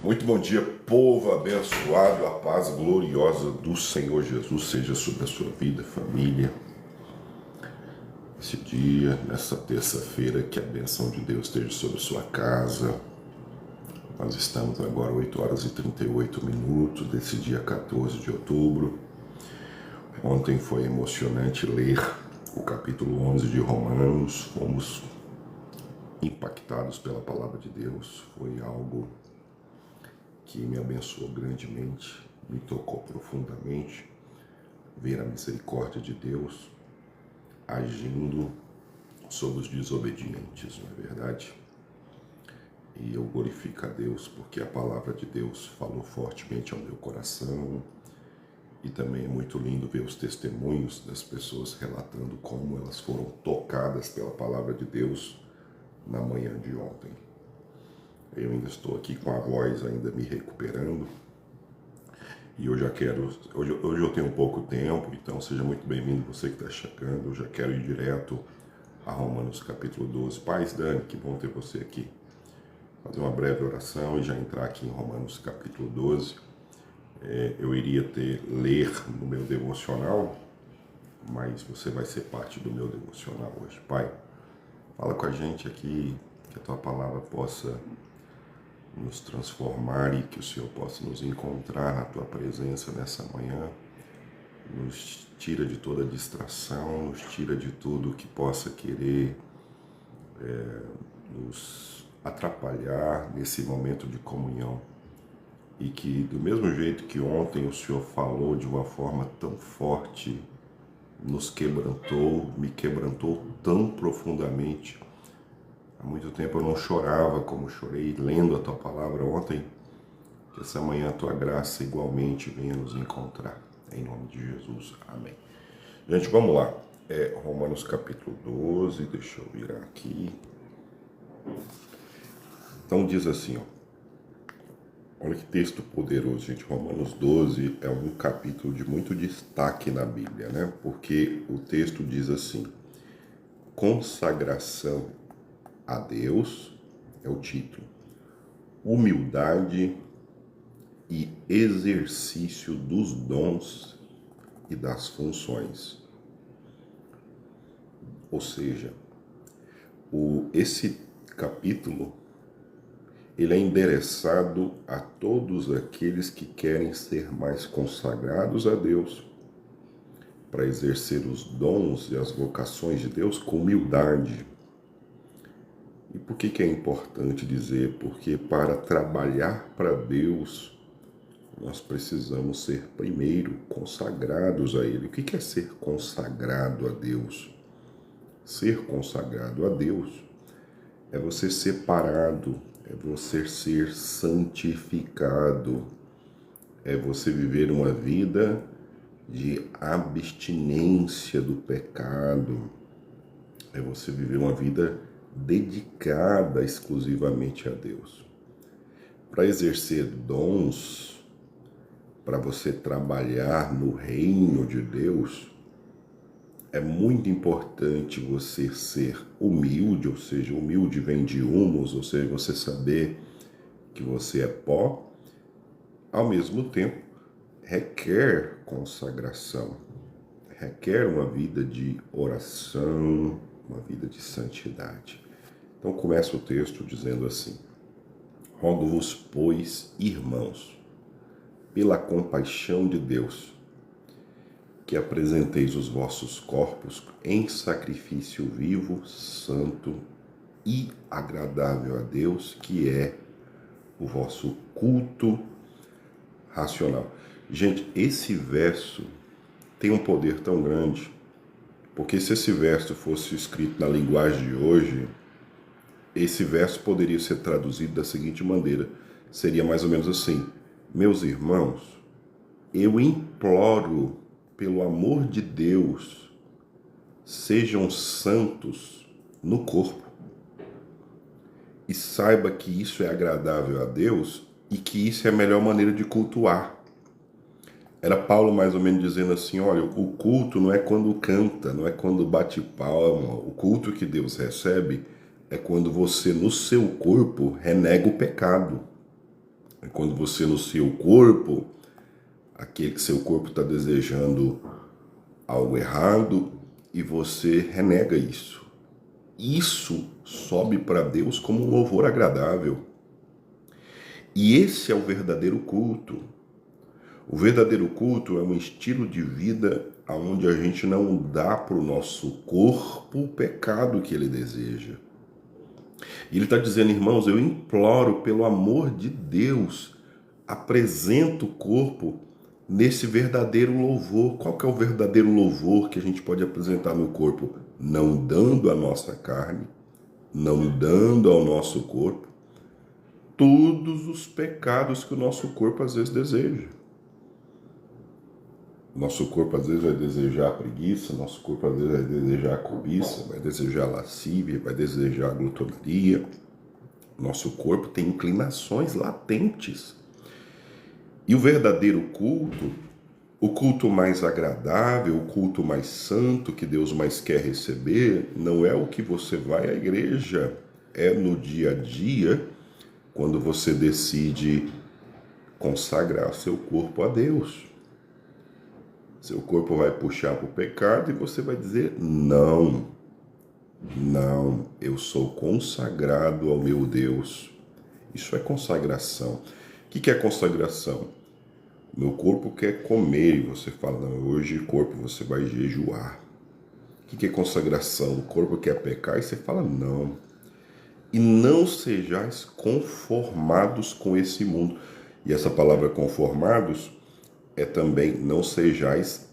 Muito bom dia, povo abençoado, a paz gloriosa do Senhor Jesus seja sobre a sua vida, família. Esse dia, nessa terça-feira, que a bênção de Deus esteja sobre sua casa. Nós estamos agora 8 horas e 38 minutos desse dia 14 de outubro. Ontem foi emocionante ler o capítulo 11 de Romanos. Fomos impactados pela palavra de Deus. Foi algo que me abençoou grandemente, me tocou profundamente, ver a misericórdia de Deus agindo sobre os desobedientes, não é verdade? E eu glorifico a Deus porque a palavra de Deus falou fortemente ao meu coração, e também é muito lindo ver os testemunhos das pessoas relatando como elas foram tocadas pela palavra de Deus na manhã de ontem. Eu ainda estou aqui com a voz ainda me recuperando. E eu já quero... Hoje eu tenho pouco tempo, então seja muito bem-vindo você que está chegando. Eu já quero ir direto a Romanos capítulo 12. Paz, Dani, que bom ter você aqui. Fazer uma breve oração e já entrar aqui em Romanos capítulo 12. Eu iria ler no meu devocional, mas você vai ser parte do meu devocional hoje. Pai, fala com a gente aqui, que a tua palavra possa nos transformar e que o Senhor possa nos encontrar na tua presença nessa manhã. Nos tira de toda distração, nos tira de tudo que possa querer nos atrapalhar nesse momento de comunhão. E que do mesmo jeito que ontem o Senhor falou de uma forma tão forte, nos quebrantou, me quebrantou tão profundamente. Há muito tempo eu não chorava como chorei lendo a tua palavra ontem. Que essa manhã a tua graça igualmente venha nos encontrar. Em nome de Jesus. Amém. Gente, vamos lá. Romanos capítulo 12. Deixa eu virar aqui. Então diz assim, ó. Olha que texto poderoso, gente. Romanos 12 é um capítulo de muito destaque na Bíblia, né? Porque o texto diz assim: consagração a Deus é o título. Humildade e exercício dos dons e das funções. Ou seja, esse capítulo ele é endereçado a todos aqueles que querem ser mais consagrados a Deus, para exercer os dons e as vocações de Deus com humildade. E por que é importante dizer? Porque para trabalhar para Deus, nós precisamos ser primeiro consagrados a Ele. O que é ser consagrado a Deus? Ser consagrado a Deus é você separado, é você ser santificado, é você viver uma vida de abstinência do pecado, é você viver uma vida dedicada exclusivamente a Deus. Para exercer dons, para você trabalhar no reino de Deus, é muito importante você ser humilde, ou seja, humilde vem de humus, ou seja, você saber que você é pó, ao mesmo tempo requer consagração, requer uma vida de oração, uma vida de santidade. Então começa o texto dizendo assim: rogo-vos, pois, irmãos, pela compaixão de Deus, que apresenteis os vossos corpos em sacrifício vivo, santo e agradável a Deus, que é o vosso culto racional. Gente, esse verso tem um poder tão grande, porque se esse verso fosse escrito na linguagem de hoje, esse verso poderia ser traduzido da seguinte maneira, seria mais ou menos assim: meus irmãos, eu imploro, pelo amor de Deus, sejam santos no corpo. E saiba que isso é agradável a Deus e que isso é a melhor maneira de cultuar. Era Paulo mais ou menos dizendo assim: olha, o culto não é quando canta, não é quando bate palma. O culto que Deus recebe é quando você, no seu corpo, renega o pecado. É quando você no seu corpo, aquele que seu corpo está desejando algo errado e você renega isso. Isso sobe para Deus como um louvor agradável. E esse é o verdadeiro culto. O verdadeiro culto é um estilo de vida onde a gente não dá para o nosso corpo o pecado que ele deseja. E ele está dizendo, irmãos, eu imploro pelo amor de Deus, apresenta o corpo nesse verdadeiro louvor. Qual que é o verdadeiro louvor que a gente pode apresentar no corpo? Não dando à nossa carne, não dando ao nosso corpo todos os pecados que o nosso corpo às vezes deseja. Nosso corpo às vezes vai desejar a preguiça, nosso corpo às vezes vai desejar a cobiça, vai desejar a lascívia, vai desejar a glutonaria. Nosso corpo tem inclinações latentes. E o verdadeiro culto, o culto mais agradável, o culto mais santo que Deus mais quer receber, não é o que você vai à igreja, é no dia a dia, quando você decide consagrar seu corpo a Deus. Seu corpo vai puxar para o pecado e você vai dizer, não, eu sou consagrado ao meu Deus. Isso é consagração. O que é consagração? Meu corpo quer comer e você fala, não, hoje corpo você vai jejuar. O que é consagração? O corpo quer pecar e você fala, não. E não sejais conformados com esse mundo. E essa palavra conformados é também não sejais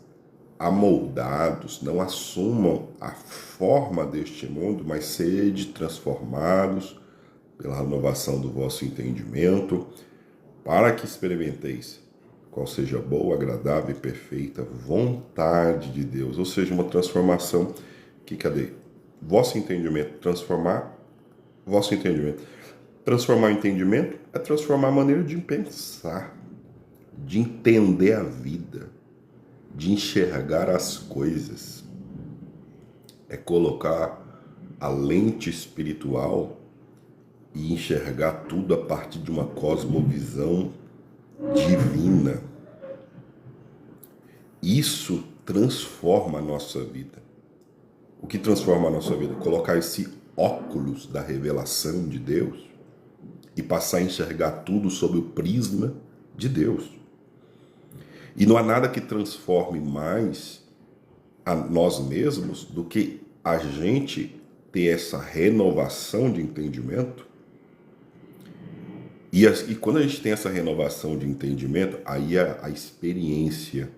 amoldados, não assumam a forma deste mundo, mas sede transformados pela renovação do vosso entendimento, para que experimenteis qual seja a boa, agradável e perfeita vontade de Deus. Ou seja, uma transformação que, cadê? Vosso entendimento, transformar vosso entendimento. Transformar o entendimento é transformar a maneira de pensar, de entender a vida, de enxergar as coisas. É colocar a lente espiritual e enxergar tudo a partir de uma cosmovisão divina. Isso transforma a nossa vida. O que transforma a nossa vida? Colocar esse óculos da revelação de Deus e passar a enxergar tudo sob o prisma de Deus. E não há nada que transforme mais a nós mesmos do que a gente ter essa renovação de entendimento. E quando a gente tem essa renovação de entendimento, aí a experiência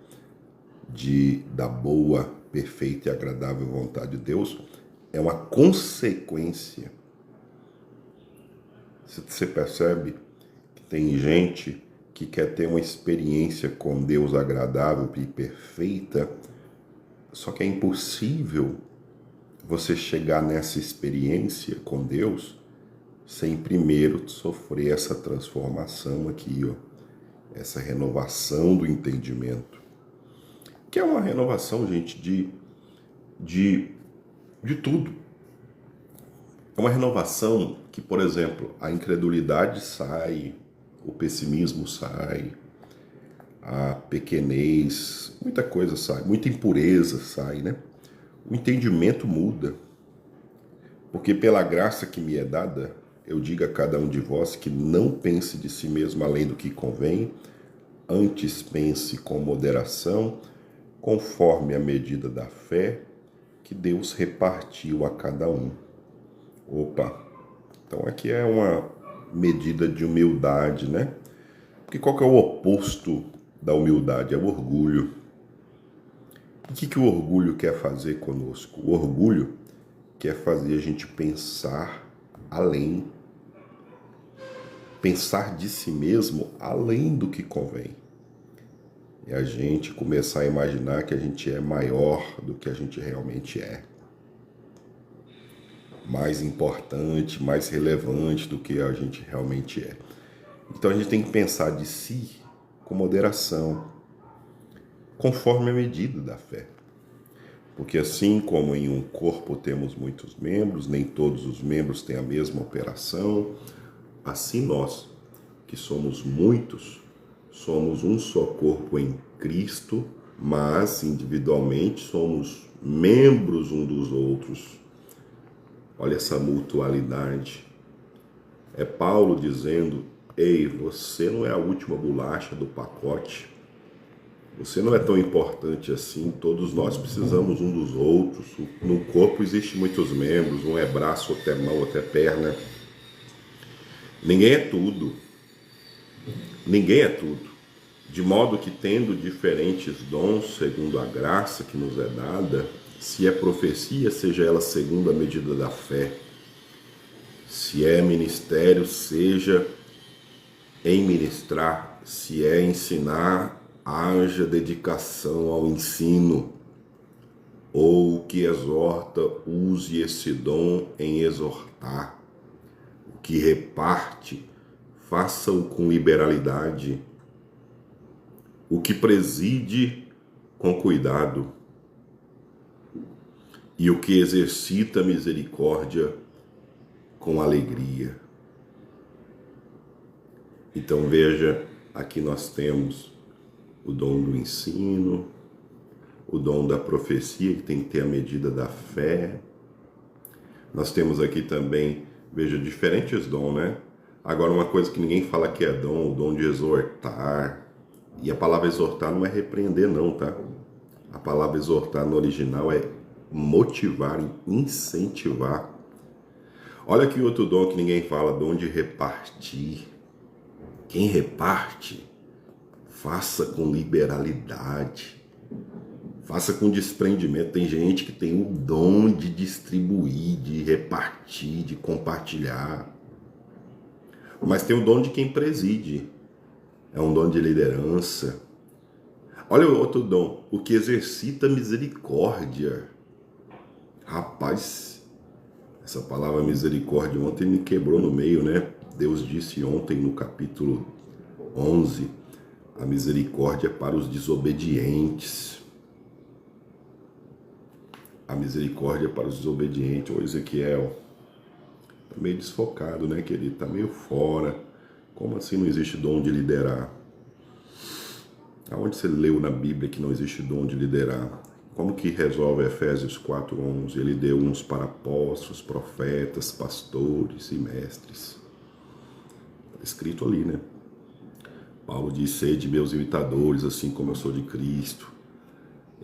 da boa, perfeita e agradável vontade de Deus é uma consequência. Você percebe que tem gente que quer ter uma experiência com Deus agradável e perfeita, só que é impossível você chegar nessa experiência com Deus sem primeiro sofrer essa transformação aqui, ó, essa renovação do entendimento, que é uma renovação, gente, de tudo. É uma renovação que, por exemplo, a incredulidade sai, o pessimismo sai, a pequenez, muita coisa sai, muita impureza sai, né? O entendimento muda, porque pela graça que me é dada, eu digo a cada um de vós que não pense de si mesmo além do que convém, antes pense com moderação, conforme a medida da fé que Deus repartiu a cada um. Opa, então aqui é uma medida de humildade, né? Porque qual que é o oposto da humildade? É o orgulho. O que o orgulho quer fazer conosco? O orgulho quer fazer a gente pensar além, pensar de si mesmo além do que convém. E a gente começar a imaginar que a gente é maior do que a gente realmente é. Mais importante, mais relevante do que a gente realmente é. Então a gente tem que pensar de si com moderação, conforme a medida da fé. Porque assim como em um corpo temos muitos membros, nem todos os membros têm a mesma operação, assim nós, que somos muitos, somos um só corpo em Cristo, mas individualmente somos membros um dos outros. Olha essa mutualidade. É Paulo dizendo: ei, você não é a última bolacha do pacote. Você não é tão importante assim. Todos nós precisamos um dos outros. No corpo existem muitos membros. Um é braço, outro é mão, outro é perna. Ninguém é tudo. Ninguém é tudo. De modo que, tendo diferentes dons, segundo a graça que nos é dada, se é profecia, seja ela segundo a medida da fé. Se é ministério, seja em ministrar. Se é ensinar, haja dedicação ao ensino. Ou o que exorta, use esse dom em exortar. O que reparte, faça-o com liberalidade. O que preside, com cuidado. E o que exercita misericórdia, com alegria. Então veja, aqui nós temos o dom do ensino, o dom da profecia, que tem que ter a medida da fé. Nós temos aqui também, veja, diferentes dons, né? Agora, uma coisa que ninguém fala que é dom, o dom de exortar. E a palavra exortar não é repreender não, tá? A palavra exortar no original é motivar, incentivar. Olha aqui outro dom que ninguém fala, dom de repartir. Quem reparte, faça com liberalidade. Faça com desprendimento. Tem gente que tem o dom de distribuir, de repartir, de compartilhar. Mas tem o dom de quem preside. É um dom de liderança. Olha o outro dom, o que exercita misericórdia. Rapaz, essa palavra misericórdia ontem me quebrou no meio, né? Deus disse ontem no capítulo 11, a misericórdia é para os desobedientes. A misericórdia é para os desobedientes. Ô Ezequiel, tá meio desfocado, né, querido? Tá meio fora. Como assim não existe dom de liderar? Aonde você leu na Bíblia que não existe dom de liderar? Como que resolve Efésios 4:11? Ele deu uns para apóstolos, profetas, pastores e mestres. Está escrito ali, né? Paulo diz: sede meus imitadores, assim como eu sou de Cristo.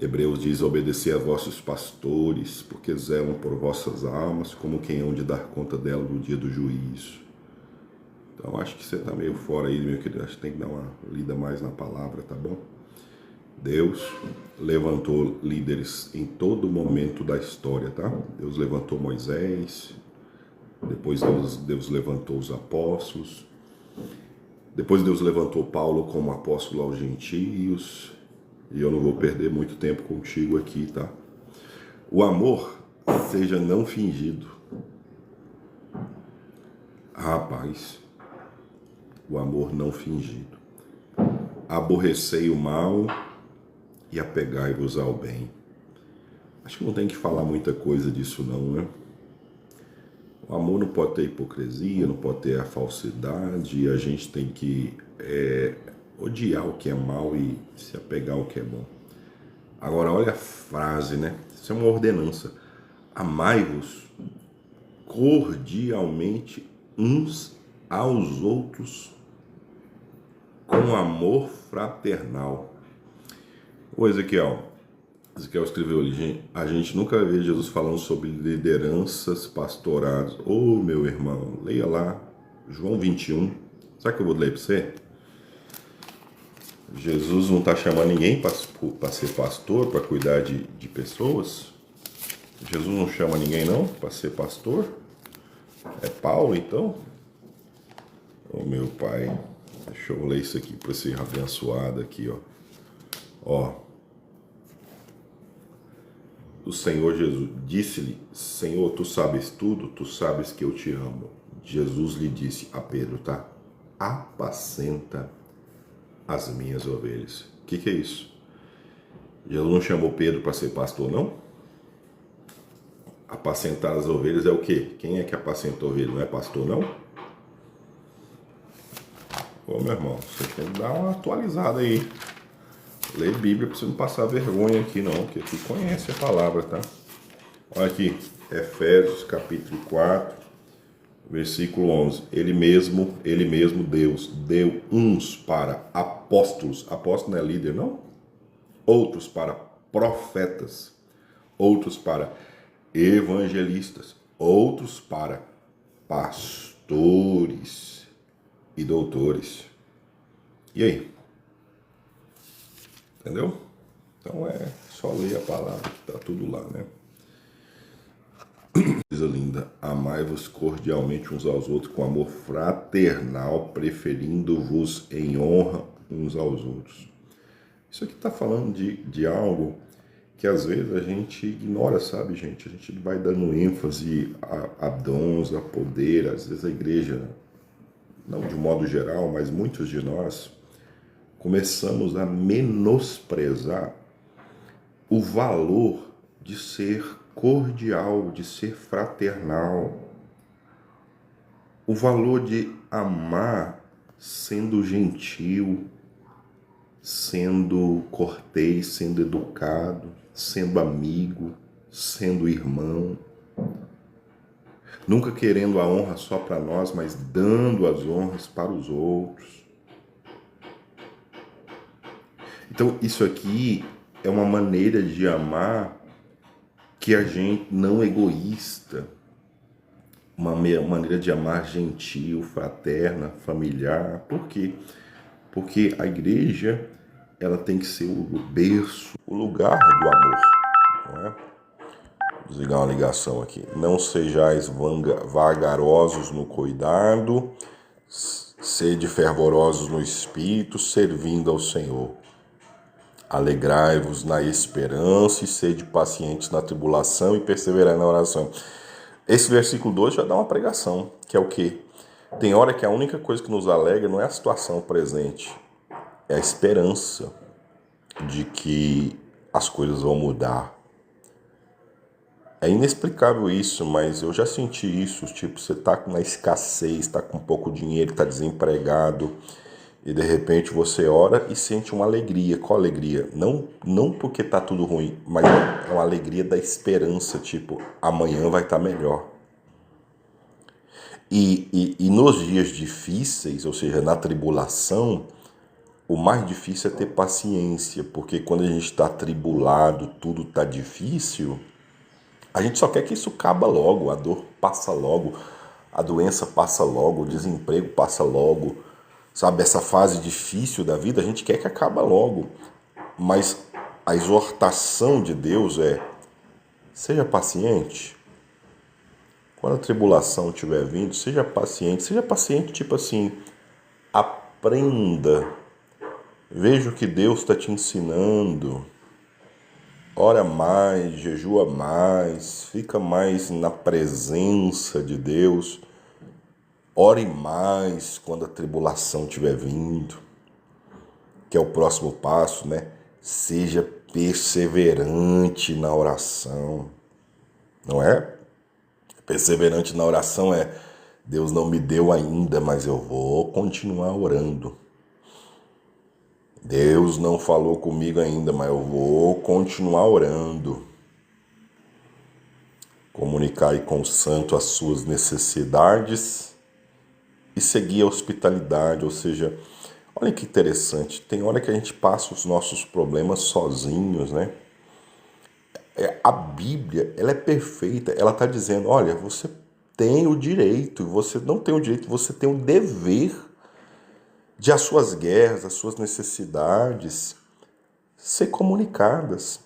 Hebreus diz: obedecer a vossos pastores, porque zelam por vossas almas, como quem hão de dar conta dela no dia do juízo. Então, acho que você está meio fora aí, meu querido. Acho que tem que dar uma lida mais na palavra, tá bom? Deus levantou líderes em todo momento da história, tá? Deus levantou Moisés, depois Deus levantou os apóstolos, depois Deus levantou Paulo como apóstolo aos gentios, e eu não vou perder muito tempo contigo aqui, tá? O amor seja não fingido. Rapaz, o amor não fingido. Aborrecei o mal e apegai-vos ao bem. Acho que não tem que falar muita coisa disso não, né? O amor não pode ter hipocrisia, não pode ter a falsidade, e a gente tem que odiar o que é mal e se apegar ao que é bom. Agora, olha a frase, né? Isso é uma ordenança. Amai-vos cordialmente uns aos outros com amor fraternal. Ô Ezequiel escreveu ali, a gente nunca vê Jesus falando sobre lideranças, pastorados. Ô meu irmão, leia lá, João 21. Sabe o que eu vou ler para você? Jesus não está chamando ninguém para ser pastor, para cuidar de pessoas. Jesus não chama ninguém não para ser pastor. É Paulo então? Ô meu pai, deixa eu ler isso aqui para ser abençoado aqui, ó. Ó. O Senhor Jesus disse-lhe: Senhor, tu sabes tudo, tu sabes que eu te amo. Jesus lhe disse a Pedro, tá? Apacenta as minhas ovelhas. O que é isso? Jesus não chamou Pedro para ser pastor, não? Apacentar as ovelhas é o quê? Quem é que apacenta a ovelha? Não é pastor, não? Ô, meu irmão, você tem que dar uma atualizada aí. Lê Bíblia pra você não passar vergonha aqui, não, porque tu conhece a palavra, tá? Olha aqui, Efésios capítulo 4, versículo 11. Ele mesmo, Deus, deu uns para apóstolos. Apóstolo não é líder, não? Outros para profetas. Outros para evangelistas. Outros para pastores e doutores. E aí? Entendeu? Então é só ler a palavra, tá tudo lá, né? Coisa linda, amai-vos cordialmente uns aos outros com amor fraternal, preferindo-vos em honra uns aos outros. Isso aqui está falando de algo que às vezes a gente ignora, sabe, gente? A gente vai dando ênfase a dons, a poder. Às vezes a igreja, não de modo geral, mas muitos de nós, começamos a menosprezar o valor de ser cordial, de ser fraternal, o valor de amar sendo gentil, sendo cortês, sendo educado, sendo amigo, sendo irmão, nunca querendo a honra só para nós, mas dando as honras para os outros. Então, isso aqui é uma maneira de amar que a gente não egoísta, uma maneira de amar gentil, fraterna, familiar. Por quê? Porque a igreja, ela tem que ser o berço, o lugar do amor, não é? Vou desligar uma ligação aqui. Não sejais vagarosos no cuidado, sede fervorosos no espírito, servindo ao Senhor. Alegrai-vos na esperança e sede pacientes na tribulação e perseverai na oração. Esse versículo 2 já dá uma pregação, que é o quê? Tem hora que a única coisa que nos alegra não é a situação presente, é a esperança de que as coisas vão mudar. É inexplicável isso, mas eu já senti isso. Tipo, você tá na escassez, tá com pouco dinheiro, tá desempregado, e de repente você ora e sente uma alegria. Qual alegria? Não porque tá tudo ruim, mas é uma alegria da esperança, tipo, amanhã vai estar melhor. E nos dias difíceis, ou seja, na tribulação, o mais difícil é ter paciência, porque quando a gente está atribulado, tudo está difícil, a gente só quer que isso acaba logo, a dor passa logo, a doença passa logo, o desemprego passa logo, sabe? Essa fase difícil da vida, a gente quer que acaba logo. Mas a exortação de Deus é: seja paciente. Quando a tribulação estiver vindo, seja paciente. Seja paciente, tipo assim, aprenda. Veja o que Deus está te ensinando. Ora mais, jejua mais, fica mais na presença de Deus. Ore mais quando a tribulação estiver vindo, que é o próximo passo, né? Seja perseverante na oração, não é? Perseverante na oração é: Deus não me deu ainda, mas eu vou continuar orando. Deus não falou comigo ainda, mas eu vou continuar orando. Comunicar aí com o santo as suas necessidades e seguir a hospitalidade, ou seja, olha que interessante, tem hora que a gente passa os nossos problemas sozinhos, né? A Bíblia, ela é perfeita, ela está dizendo, olha, você tem o direito, você não tem o direito, você tem o dever de as suas guerras, as suas necessidades ser comunicadas.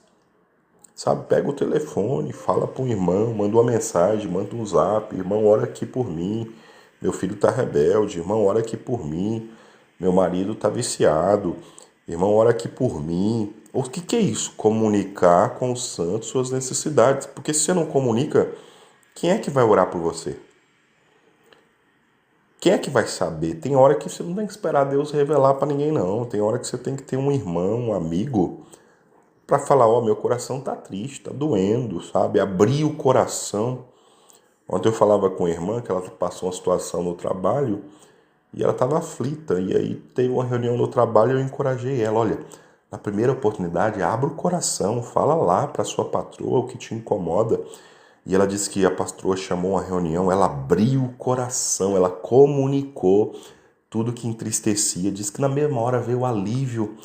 Sabe, pega o telefone, fala para um irmão, manda uma mensagem, manda um zap, irmão, ora aqui por mim, meu filho está rebelde, irmão, ora aqui por mim, meu marido está viciado, irmão, ora aqui por mim. O que é isso? Comunicar com os santos suas necessidades. Porque se você não comunica, quem é que vai orar por você? Quem é que vai saber? Tem hora que você não tem que esperar Deus revelar para ninguém, não. Tem hora que você tem que ter um irmão, um amigo, para falar, ó, meu coração tá triste, tá doendo, sabe? Abrir o coração. Ontem eu falava com a irmã que ela passou uma situação no trabalho e ela estava aflita. E aí teve uma reunião no trabalho e eu encorajei ela. Olha, na primeira oportunidade, abra o coração, fala lá para sua patroa o que te incomoda. E ela disse que a patroa chamou uma reunião, ela abriu o coração, ela comunicou tudo que entristecia. Diz que na mesma hora veio o alívio,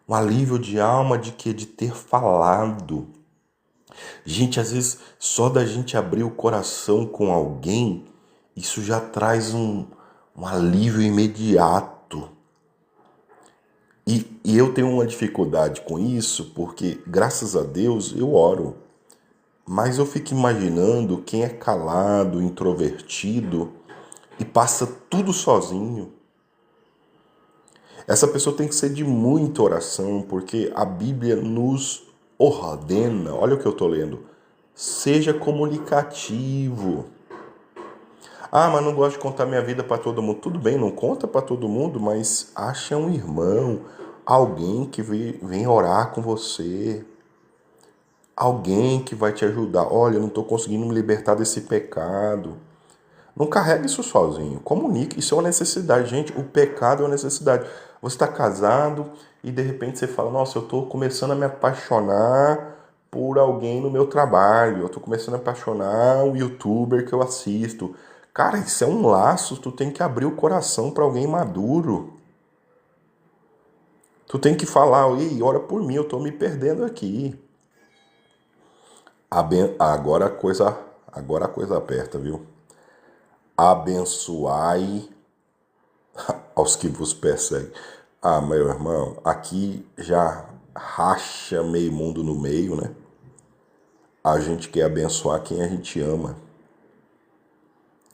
um alívio de alma de que de ter falado. Gente, às vezes só da gente abrir o coração com alguém, isso já traz um alívio imediato. E eu tenho uma dificuldade com isso, porque graças a Deus eu oro. Mas eu fico imaginando quem é calado, introvertido e passa tudo sozinho. Essa pessoa tem que ser de muita oração, porque a Bíblia nos ordena, olha o que eu estou lendo, seja comunicativo. Ah, mas não gosto de contar minha vida para todo mundo. Tudo bem, não conta para todo mundo, mas acha um irmão, alguém que vem orar com você, alguém que vai te ajudar. Olha, eu não estou conseguindo me libertar desse pecado. Não carrega isso sozinho. Comunique. Isso é uma necessidade, gente. O pecado é uma necessidade. Você está casado e de repente você fala: nossa, eu estou começando a me apaixonar por alguém no meu trabalho. Eu estou começando a apaixonar um youtuber que eu assisto. Cara, isso é um laço. Tu tem que abrir o coração para alguém maduro. Tu tem que falar: ei, ora por mim, eu estou me perdendo aqui. Agora a coisa aperta, viu? Abençoai aos que vos perseguem. Ah, meu irmão, aqui já racha meio mundo no meio, né? A gente quer abençoar quem a gente ama.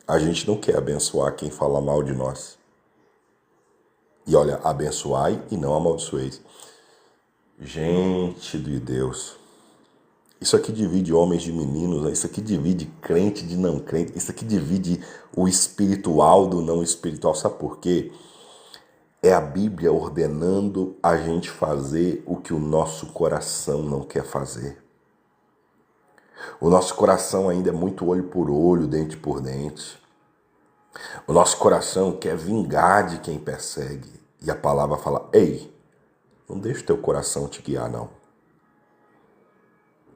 A gente não quer abençoar quem fala mal de nós. E olha, abençoai e não amaldiçoeis. Gente de Deus. Isso aqui divide homens de meninos, né? Isso aqui divide crente de não crente, isso aqui divide o espiritual do não espiritual. Sabe por quê? É a Bíblia ordenando a gente fazer o que o nosso coração não quer fazer. O nosso coração ainda é muito olho por olho, dente por dente. O nosso coração quer vingar de quem persegue. E a palavra fala: ei, não deixa o teu coração te guiar, não.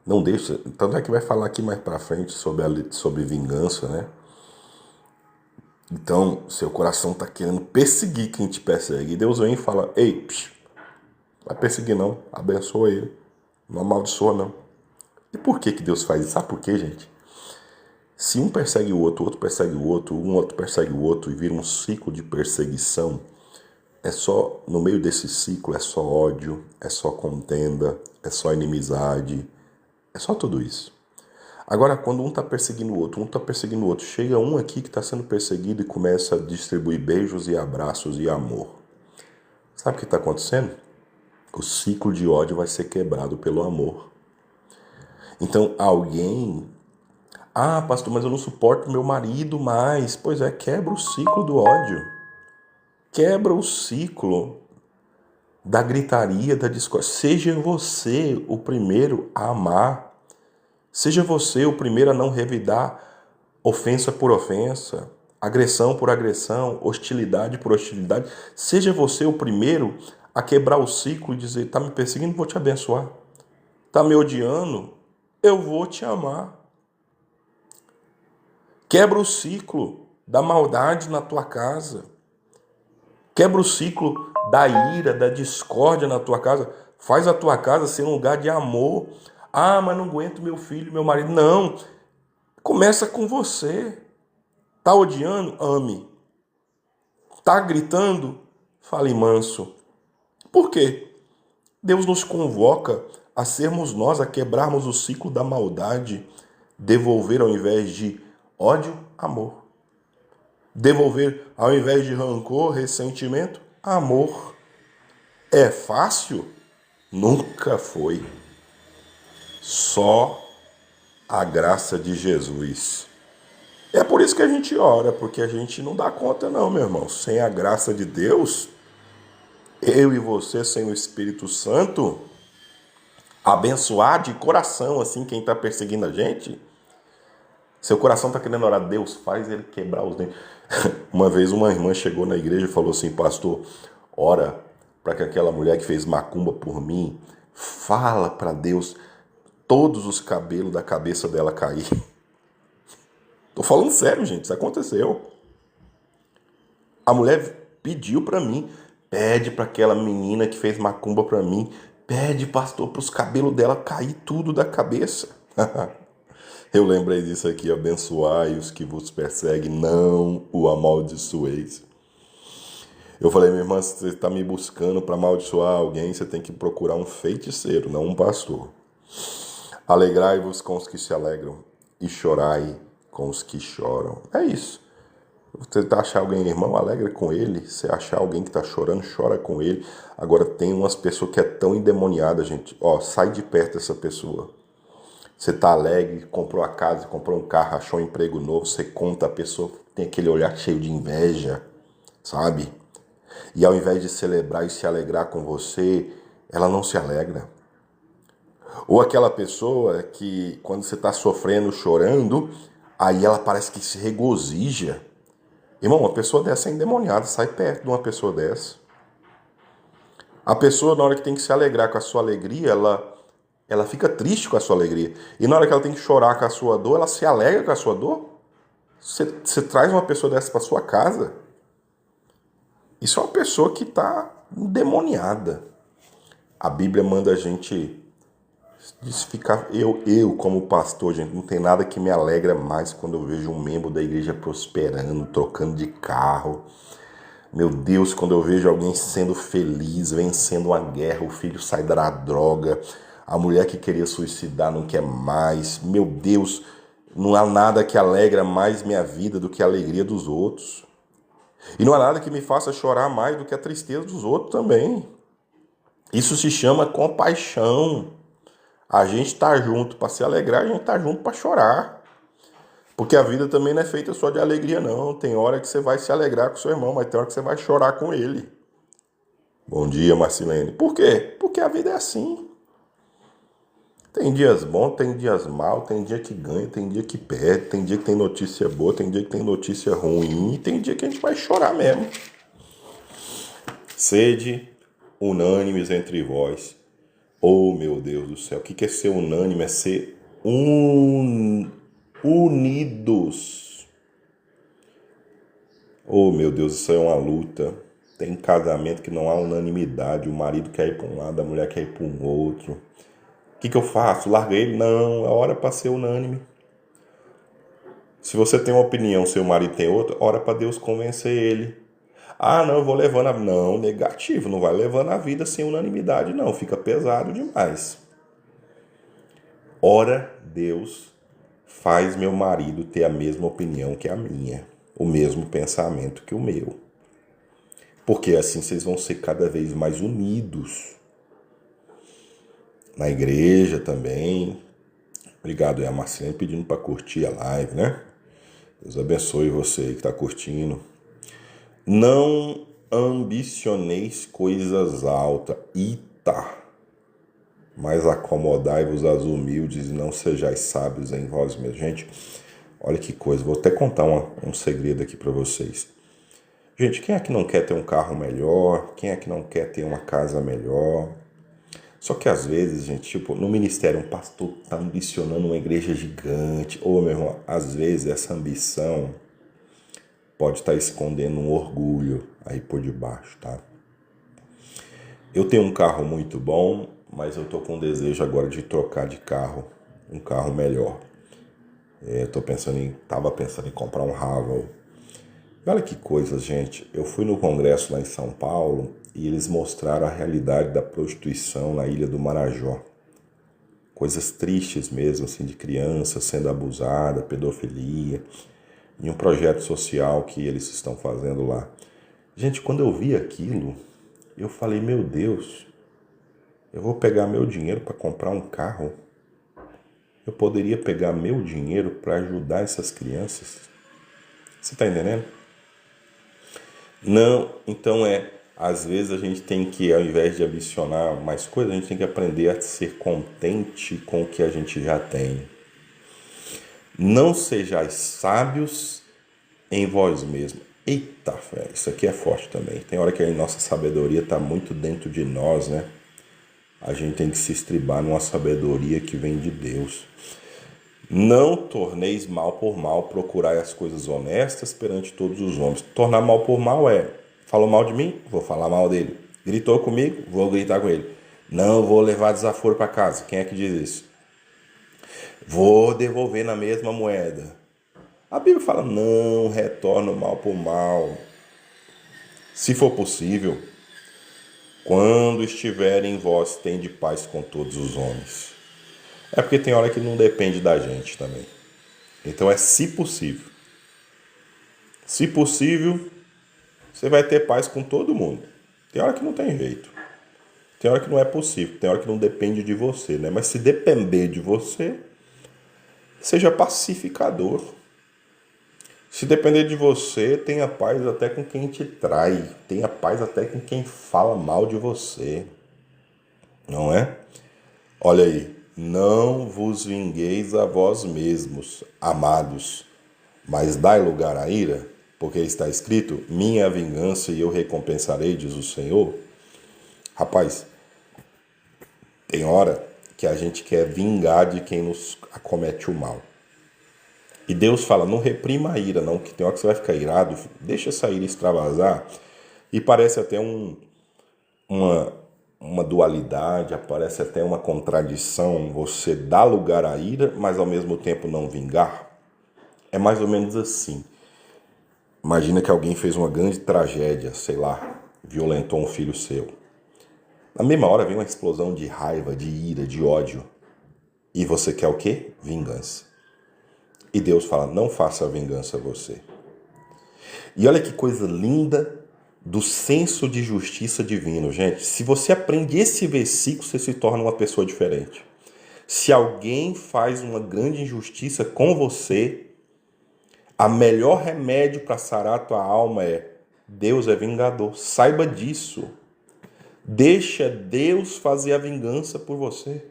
Não deixa. Tanto é que vai falar aqui mais pra frente sobre vingança, né? Então, seu coração tá querendo perseguir quem te persegue. E Deus vem e fala: ei, vai perseguir não, abençoa ele. Não amaldiçoa não. E por que Deus faz isso? Sabe por quê, gente? Se um persegue o outro persegue o outro, um outro persegue o outro e vira um ciclo de perseguição, no meio desse ciclo é só ódio, é só contenda, é só inimizade, é só tudo isso. Agora, quando um está perseguindo o outro, chega um aqui que está sendo perseguido e começa a distribuir beijos e abraços e amor. Sabe o que está acontecendo? O ciclo de ódio vai ser quebrado pelo amor. Então, alguém... Ah, pastor, mas eu não suporto meu marido mais. Pois é, quebra o ciclo do ódio. Quebra o ciclo da gritaria, da discórdia. Seja você o primeiro a amar. Seja você o primeiro a não revidar ofensa por ofensa, agressão por agressão, hostilidade por hostilidade. Seja você o primeiro a quebrar o ciclo e dizer: tá me perseguindo, vou te abençoar. Tá me odiando, eu vou te amar. Quebra o ciclo da maldade na tua casa. Quebra o ciclo da ira, da discórdia na tua casa. Faz a tua casa ser um lugar de amor. Ah, mas não aguento meu filho, meu marido. Não. Começa com você. Tá odiando? Ame. Tá gritando? Fale manso. Por quê? Deus nos convoca a sermos nós, a quebrarmos o ciclo da maldade, devolver ao invés de ódio, amor. Devolver ao invés de rancor, ressentimento, amor. É fácil? Nunca foi. Só a graça de Jesus. É por isso que a gente ora, porque a gente não dá conta não, meu irmão. Sem a graça de Deus, eu e você sem o Espírito Santo, abençoar de coração assim quem está perseguindo a gente, Seu coração está querendo orar, Deus faz ele quebrar os dentes. Uma vez uma irmã chegou na igreja e falou assim, pastor, ora para que aquela mulher que fez macumba por mim, fala para Deus todos os cabelos da cabeça dela cair. Tô falando sério, gente, isso aconteceu. A mulher pediu para mim, pede para aquela menina que fez macumba para mim, pede, pastor, para os cabelos dela cair tudo da cabeça. Eu lembrei disso aqui, abençoai os que vos perseguem, não o amaldiçoeis. Eu falei, minha irmã, se você está me buscando para amaldiçoar alguém, você tem que procurar um feiticeiro, não um pastor. Alegrai-vos com os que se alegram e chorai com os que choram. É isso. Você achar alguém, irmão, alegra com ele. Você achar alguém que está chorando, chora com ele. Agora tem umas pessoas que é tão endemoniada, gente. Ó, sai de perto dessa pessoa. Você tá alegre, comprou a casa, comprou um carro, achou um emprego novo, você conta, a pessoa tem aquele olhar cheio de inveja, sabe? E ao invés de celebrar e se alegrar com você, ela não se alegra. Ou aquela pessoa que, quando você está sofrendo, chorando, aí ela parece que se regozija. Irmão, uma pessoa dessa é endemoniada, sai perto de uma pessoa dessa. A pessoa, na hora que tem que se alegrar com a sua alegria, ela fica triste com a sua alegria. E na hora que ela tem que chorar com a sua dor, ela se alegra com a sua dor. Você traz uma pessoa dessa para sua casa. Isso é uma pessoa que está endemoniada. A Bíblia manda a gente ficar. Eu, como pastor, gente, não tem nada que me alegra mais quando eu vejo um membro da igreja prosperando, trocando de carro. Meu Deus, quando eu vejo alguém sendo feliz, vencendo uma guerra, o filho sai da droga, a mulher que queria suicidar não quer mais. Meu Deus, não há nada que alegra mais minha vida do que a alegria dos outros. E não há nada que me faça chorar mais do que a tristeza dos outros também. Isso se chama compaixão. A gente está junto para se alegrar, a gente está junto para chorar. Porque a vida também não é feita só de alegria, não. Tem hora que você vai se alegrar com seu irmão, mas tem hora que você vai chorar com ele. Bom dia, Marcilene. Por quê? Porque a vida é assim. Tem dias bons, tem dias maus, tem dia que ganha, tem dia que perde, tem dia que tem notícia boa, tem dia que tem notícia ruim, e tem dia que a gente vai chorar mesmo. Sede unânimes entre vós. Oh, meu Deus do céu. O que é ser unânime? É ser unidos. Oh, meu Deus, isso é uma luta. Tem casamento que não há unanimidade. O marido quer ir para um lado, a mulher quer ir para um outro. O que eu faço? Larga ele? Não, é hora para ser unânime. Se você tem uma opinião, seu marido tem outra, hora para Deus convencer ele. Ah, não, eu vou levando a... Não, negativo, não vai levando a vida sem unanimidade, não. Fica pesado demais. Ora, Deus faz meu marido ter a mesma opinião que a minha. O mesmo pensamento que o meu. Porque assim vocês vão ser cada vez mais unidos. Na igreja também. Obrigado aí a Marcela pedindo para curtir a live, né? Deus abençoe você que está curtindo. Não ambicioneis coisas altas, mas acomodai-vos às humildes e não sejais sábios em vós mesmos. Gente, olha que coisa, vou até contar um segredo aqui para vocês. Gente, quem é que não quer ter um carro melhor? Quem é que não quer ter uma casa melhor? Só que às vezes, gente, tipo, no ministério, um pastor está ambicionando uma igreja gigante. Ô, meu irmão, às vezes essa ambição pode estar escondendo um orgulho aí por debaixo, tá? Eu tenho um carro muito bom, mas eu tô com desejo agora de trocar de carro, um carro melhor. Tava pensando em comprar um Haval. E olha que coisa, gente. Eu fui no congresso lá em São Paulo e eles mostraram a realidade da prostituição na Ilha do Marajó. Coisas tristes mesmo, assim, de criança sendo abusada, pedofilia, e um projeto social que eles estão fazendo lá. Gente, quando eu vi aquilo, eu falei, meu Deus, eu vou pegar meu dinheiro para comprar um carro. Eu poderia pegar meu dinheiro para ajudar essas crianças. Você está entendendo? Não, então às vezes a gente tem que, ao invés de ambicionar mais coisas, a gente tem que aprender a ser contente com o que a gente já tem. Não sejais sábios em vós mesmos. Eita, fé, isso aqui é forte também. Tem hora que a nossa sabedoria está muito dentro de nós, né? A gente tem que se estribar numa sabedoria que vem de Deus. Não torneis mal por mal, procurai as coisas honestas perante todos os homens. Tornar mal por mal falou mal de mim? Vou falar mal dele. Gritou comigo? Vou gritar com ele. Não vou levar desaforo para casa. Quem é que diz isso? Vou devolver na mesma moeda. A Bíblia fala, não retorna o mal por mal. Se for possível, quando estiver em vós, tende paz com todos os homens. É porque tem hora que não depende da gente também. Então é se possível. Se possível, você vai ter paz com todo mundo. Tem hora que não tem jeito. Tem hora que não é possível. Tem hora que não depende de você, né? Mas se depender de você, seja pacificador. Se depender de você, tenha paz até com quem te trai. Tenha paz até com quem fala mal de você. Não é? Olha aí. Não vos vingueis a vós mesmos, amados, mas dai lugar à ira, porque está escrito, minha é a vingança e eu recompensarei, diz o Senhor. Rapaz, tem hora que a gente quer vingar de quem nos acomete o mal. E Deus fala, não reprima a ira, não, que tem hora que você vai ficar irado, deixa essa ira extravasar. E parece até uma dualidade, parece até uma contradição, você dá lugar à ira, mas ao mesmo tempo não vingar. É mais ou menos assim. Imagina que alguém fez uma grande tragédia, sei lá, violentou um filho seu. Na mesma hora vem uma explosão de raiva, de ira, de ódio. E você quer o quê? Vingança. E Deus fala, não faça a vingança a você. E olha que coisa linda do senso de justiça divino, gente. Se você aprende esse versículo, você se torna uma pessoa diferente. Se alguém faz uma grande injustiça com você, a melhor remédio para sarar a tua alma é Deus é vingador. Saiba disso. Deixa Deus fazer a vingança por você.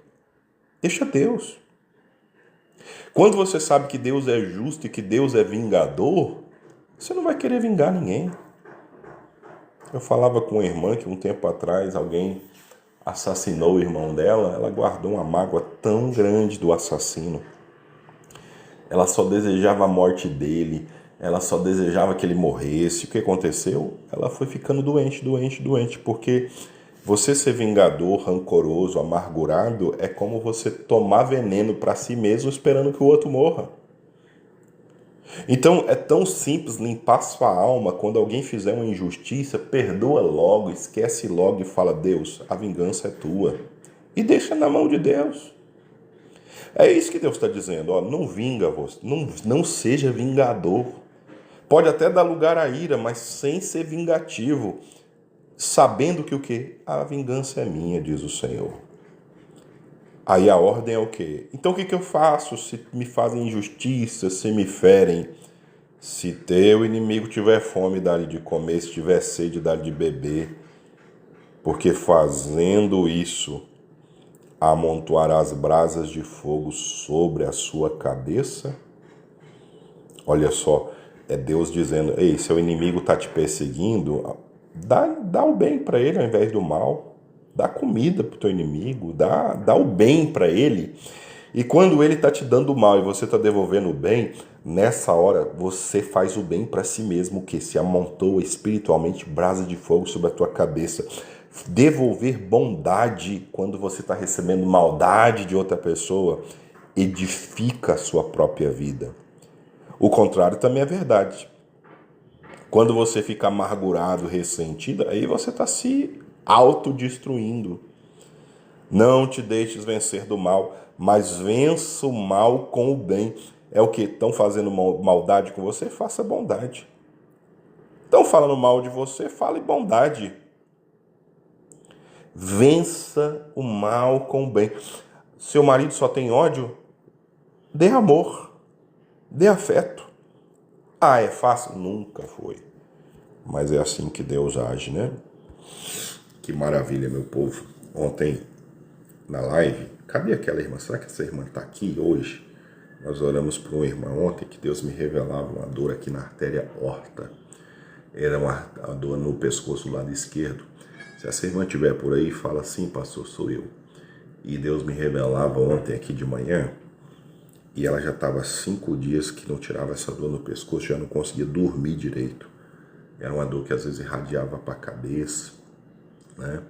Deixa Deus. Quando você sabe que Deus é justo e que Deus é vingador, você não vai querer vingar ninguém. Eu falava com uma irmã que um tempo atrás alguém assassinou o irmão dela, ela guardou uma mágoa tão grande do assassino. Ela só desejava a morte dele, ela só desejava que ele morresse. O que aconteceu? Ela foi ficando doente, porque você ser vingador, rancoroso, amargurado, é como você tomar veneno para si mesmo esperando que o outro morra. Então é tão simples limpar sua alma quando alguém fizer uma injustiça, perdoa logo, esquece logo e fala, Deus, a vingança é tua. E deixa na mão de Deus. É isso que Deus está dizendo, ó, não vinga você, não seja vingador. Pode até dar lugar à ira, mas sem ser vingativo, sabendo que o quê? A vingança é minha, diz o Senhor. Aí a ordem é o quê? Então o que eu faço se me fazem injustiça, se me ferem? Se teu inimigo tiver fome, dá-lhe de comer, se tiver sede, dá-lhe de beber. Porque fazendo isso, amontoarás brasas de fogo sobre a sua cabeça. Olha só, é Deus dizendo, ei, seu inimigo está te perseguindo, dá o bem para ele ao invés do mal. Dá comida para o teu inimigo, dá o bem para ele. E quando ele está te dando o mal e você está devolvendo o bem, nessa hora você faz o bem para si mesmo, que se amontoa espiritualmente brasa de fogo sobre a tua cabeça. Devolver bondade quando você está recebendo maldade de outra pessoa edifica a sua própria vida. O contrário também é verdade. Quando você fica amargurado, ressentido, aí você está se autodestruindo. Não te deixes vencer do mal, mas vença o mal com o bem. É o que? Estão fazendo maldade com você? Faça bondade. Estão falando mal de você? Fale bondade. Vença o mal com o bem. Seu marido só tem ódio? Dê amor. Dê afeto. Ah, é fácil? Nunca foi. Mas é assim que Deus age, né? Que maravilha, meu povo. Ontem, na live, cadê aquela irmã? Será que essa irmã está aqui hoje? Nós oramos por uma irmã ontem que Deus me revelava uma dor aqui na artéria aorta. Era uma dor no pescoço do lado esquerdo. Se essa irmã estiver por aí, fala assim, pastor, sou eu. E Deus me revelava ontem aqui de manhã, e ela já estava 5 dias que não tirava essa dor no pescoço, já não conseguia dormir direito. Era uma dor que às vezes irradiava para a cabeça, né?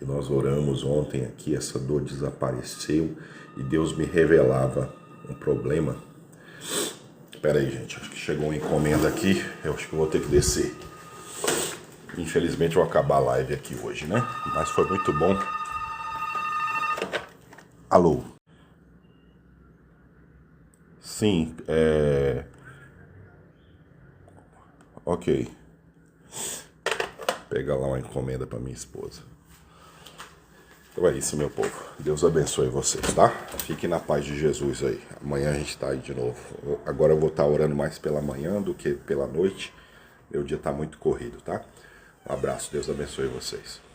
E nós oramos ontem aqui, essa dor desapareceu e Deus me revelava um problema. Espera aí, gente, acho que chegou uma encomenda aqui, eu acho que eu vou ter que descer. Infelizmente eu vou acabar a live aqui hoje, né? Mas foi muito bom. Alô? Sim, ok. Pegar lá uma encomenda para minha esposa. Então é isso, meu povo. Deus abençoe vocês, tá? Fiquem na paz de Jesus aí. Amanhã a gente tá aí de novo. Agora eu vou estar orando mais pela manhã do que pela noite. Meu dia tá muito corrido, tá? Um abraço. Deus abençoe vocês.